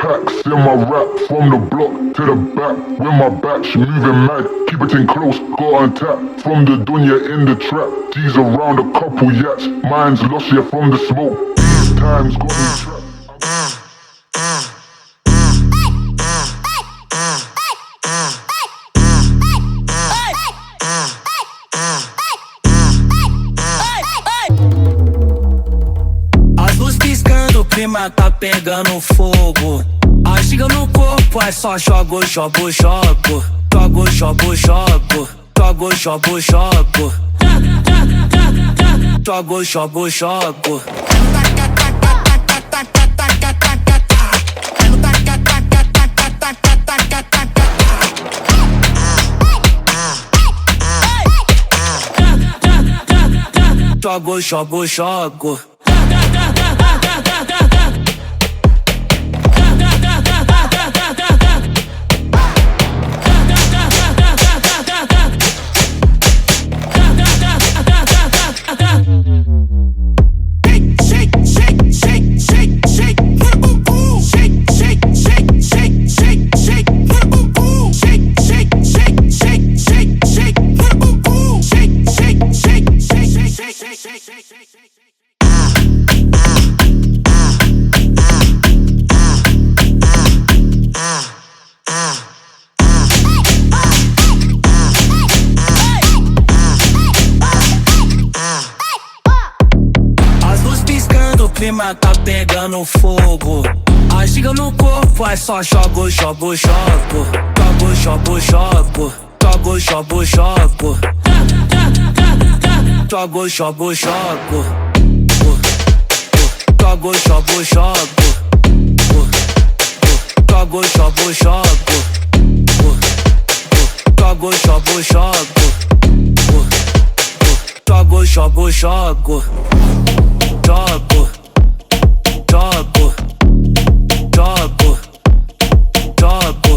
packs in my rap, from the block to the back. With my back, she moving mad, keep it in close, got on tap. From the dunya in the trap, G's around a couple yats. Mine's lost, yeah, from the smoke. Time's got me trapped. Prima tá pegando fogo. A giga no corpo é só jogo, jogo, jogo. Jogo, jogo, jogo. Jogo, jogo, jogo. Jogo, jogo, jogo. Jogo, jogo, jogo. Clima tá pegando fogo. A giga no corpo é só jogo, jogo, jogo. Jogo, jogo, jogo. Jogo, jogo, jogo. Jogo, jogo, jogo. Jogo, jogo, jogo. Jogo, jogo, jogo. Jogo, jogo, jogo. Jogo, jogo, jogo. Jogo. Jogo, jogo, jogo, jogo,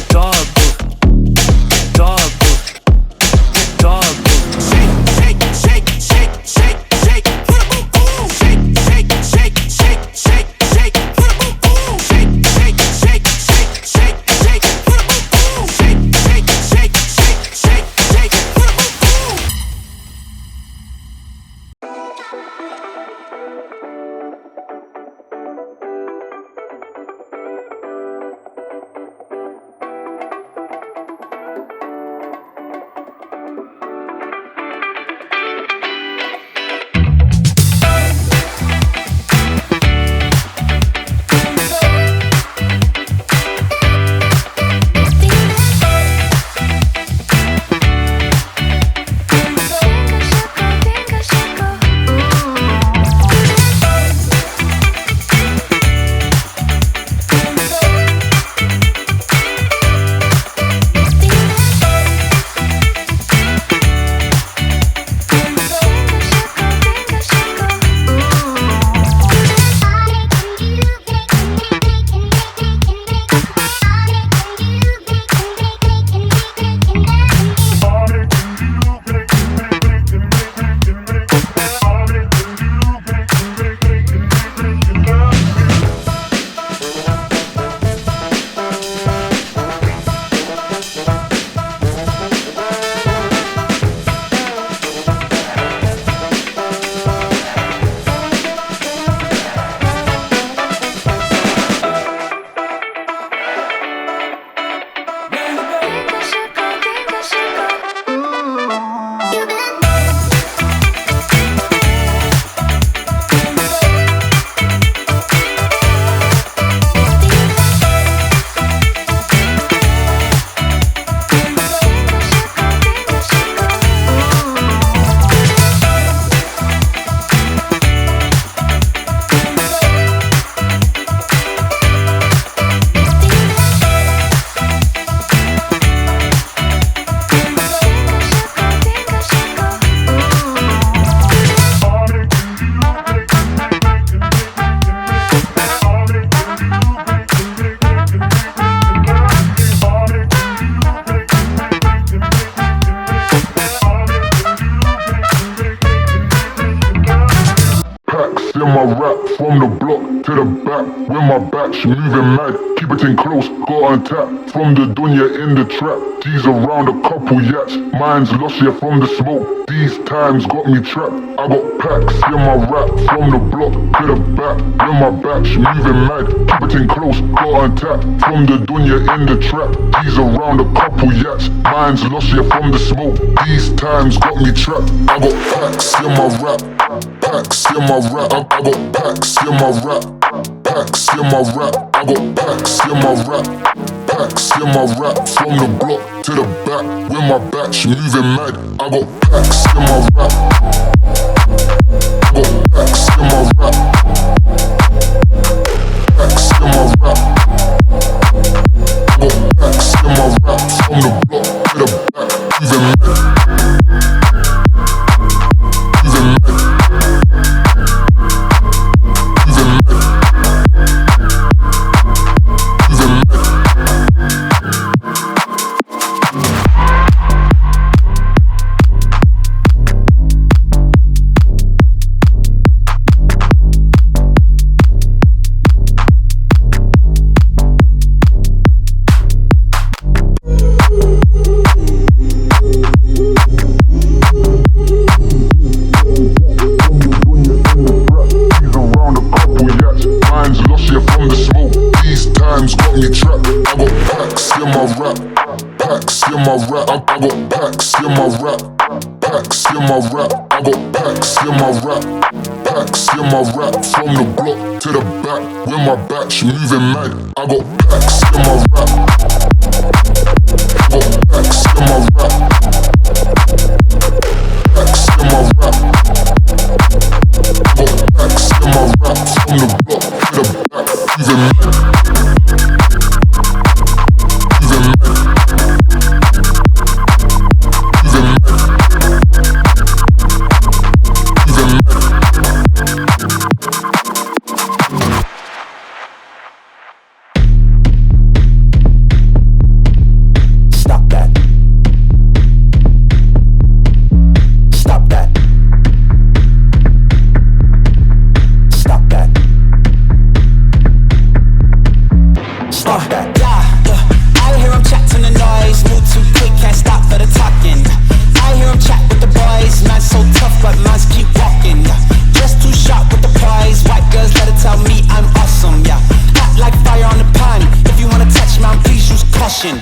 jogo, jogo, jogo. Shake, shake, shake, shake, shake, shake. Shake, shake, shake, shake, shake, shake. Shake, shake, shake, shake, shake, shake. Shake, shake, shake, shake, shake, shake. to the back. When my back, she moving mad. Keep it in close, got on tap. From the dunya in the trap. G's around a couple yats. Mine's lost, yeah, from the smoke. These times got me trapped. I got packs in my rap. From the block to the back. When my back, she moving mad. Keep it in close, got on tap. From the dunya in the trap. G's around a couple yats. Mine's lost, yeah, from the smoke. These times got me trapped. I got packs in my rap. Packs in my rap. I got packs in my rap. Packs in my rap. I got packs in my rap. Packs in my rap. From the block to the back. When my back, she moving mad. I got packs in my rap. I got packs in my rap. Packs in my rap. I got packs in my rap. From the block to the back. Moving mad. From the block to the back, when my back, she moving mad. I got packs in my rap. I got packs in my rap. Packs in my rap. I got packs in my rap. From the block to the back, moving mad. Moving mad. Moving mad. Moving mad.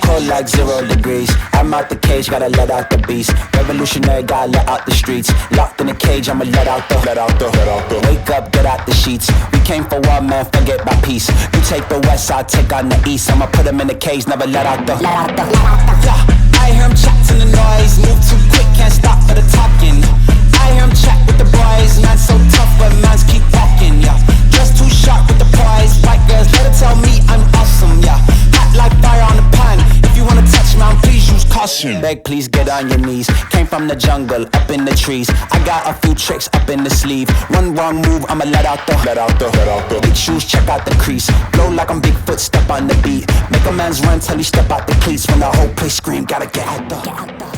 Cold like 0 degrees. I'm out the cage, gotta let out the beast. Revolutionary, gotta let out the streets. Locked in a cage, I'ma let out the. Wake up, get out the sheets. We came for war, man, forget my peace. You take the west, I'll take on the east. I'ma put him in the cage, never let out the. Yeah, I hear him chat to the noise. Move too quick, can't stop for the talking. I hear him chat with the boys. Man so tough, but mans keep walking, yeah. Just too sharp with the prize. White girls, let her tell me I'm awesome, yeah. Hot like fire on the pan. If you wanna touch me, please use caution. Beg, please get on your knees. Came from the jungle, up in the trees. I got a few tricks up in the sleeve. One wrong move, I'ma let out the. Big shoes, check out the crease. Blow like I'm Bigfoot, step on the beat. Make a man's run till he step out the cleats. When the whole place scream, gotta get out the.